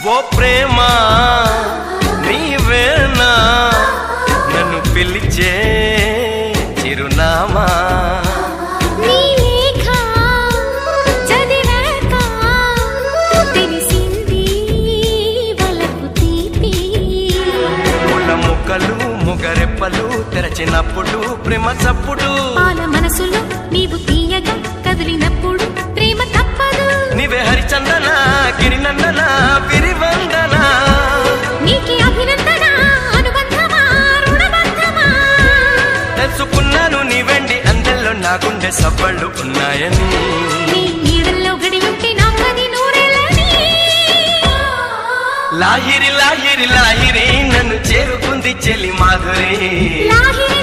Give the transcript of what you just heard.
ఓ ప్రేమ నీవేనా నన్ను పిలిచే చిరునామా ముగరెప్పలు తెరచినప్పుడు ప్రేమ చప్పుడు పాల మనసులో నీవు తీయగా కదిలినప్పుడు ప్రేమ తప్పదు నీవే హరిచందన గిరినందన విరివందన నీకే అభినందన అనుబంధమా రుణబంధమా తెలుసుకున్నాను నీ వెండి అందెల్లో నా గుండె సవ్వళ్ళు ఉన్నాయని నీ నీడల్లో గడియుంటే నాకది నూరేళ్ళని లాహిరి లాహిరి లాహిరి నన్ను చేరుకుంది చెలి మాధురి లాహిరి